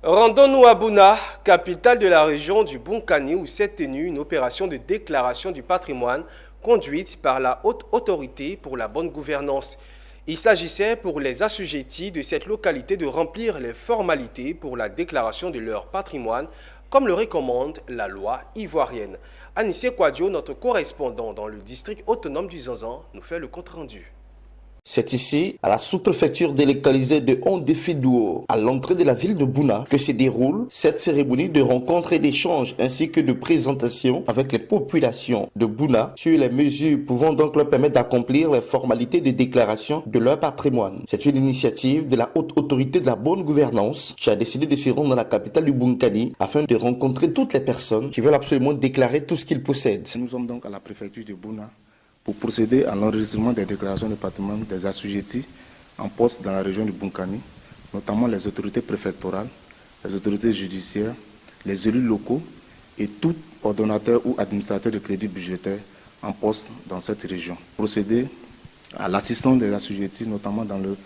Rendons-nous à Bouna, capitale de la région du Bonkani, où s'est tenue une opération de déclaration du patrimoine conduite par la Haute Autorité pour la bonne gouvernance. Il s'agissait pour les assujettis de cette localité de remplir les formalités pour la déclaration de leur patrimoine, comme le recommande la loi ivoirienne. Anissé Kouadio, notre correspondant dans le district autonome du Zanzan, nous fait le compte-rendu. C'est ici, à la sous-préfecture délocalisée de Ondefidouo, à l'entrée de la ville de Bouna, que se déroule cette cérémonie de rencontre et d'échange ainsi que de présentation avec les populations de Bouna sur les mesures pouvant donc leur permettre d'accomplir les formalités de déclaration de leur patrimoine. C'est une initiative de la Haute Autorité de la bonne gouvernance qui a décidé de se rendre dans la capitale du Bonkani afin de rencontrer toutes les personnes qui veulent absolument déclarer tout ce qu'ils possèdent. Nous sommes donc à la préfecture de Bouna pour procéder à l'enregistrement des déclarations de patrimoine des assujettis en poste dans la région du Bonkani, notamment les autorités préfectorales, les autorités judiciaires, les élus locaux et tout ordonnateur ou administrateur de crédit budgétaire en poste dans cette région. Procéder à l'assistance des assujettis, notamment dans le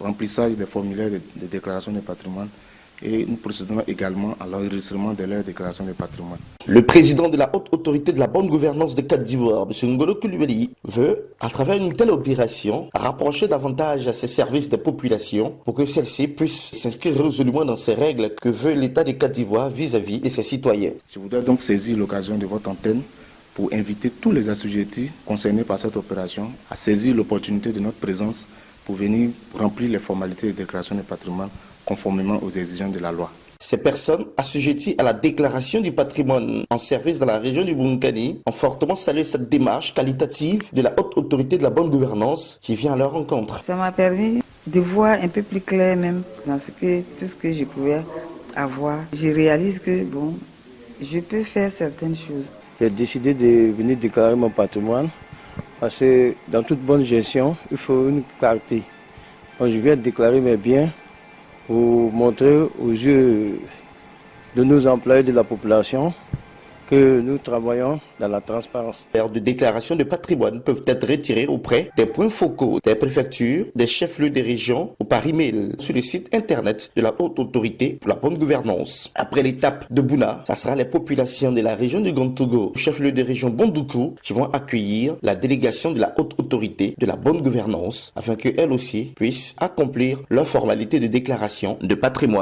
remplissage des formulaires de déclaration de patrimoine, et nous procédons également à l'enregistrement de leur déclaration de patrimoine. Le président de la Haute Autorité de la bonne gouvernance de Côte d'Ivoire, M. Ngolo Coulibaly, veut, à travers une telle opération, rapprocher davantage ses services des populations pour que celles-ci puissent s'inscrire résolument dans ces règles que veut l'État de Côte d'Ivoire vis-à-vis de ses citoyens. Je voudrais donc saisir l'occasion de votre antenne pour inviter tous les assujettis concernés par cette opération à saisir l'opportunité de notre présence pour venir remplir les formalités de déclaration de patrimoine conformément aux exigences de la loi. Ces personnes assujetties à la déclaration du patrimoine en service dans la région du Bonkani ont fortement salué cette démarche qualitative de la Haute Autorité de la bonne gouvernance qui vient à leur rencontre. Ça m'a permis de voir un peu plus clair même dans tout ce que je pouvais avoir. Je réalise que je peux faire certaines choses. J'ai décidé de venir déclarer mon patrimoine parce que dans toute bonne gestion, il faut une clarté. Donc, je viens déclarer mes biens pour montrer aux yeux de nos employés de la population que nous travaillons dans la transparence. Les de déclaration de patrimoine peuvent être retirés auprès des points focaux des préfectures, des chefs-lieux des régions ou par email sur le site internet de la Haute Autorité pour la bonne gouvernance. Après l'étape de Bouna, ça sera les populations de la région du Grand Togo, chef-lieu de région Bondoukou, qui vont accueillir la délégation de la Haute Autorité de la bonne gouvernance afin qu'elles aussi puissent accomplir leur formalité de déclaration de patrimoine.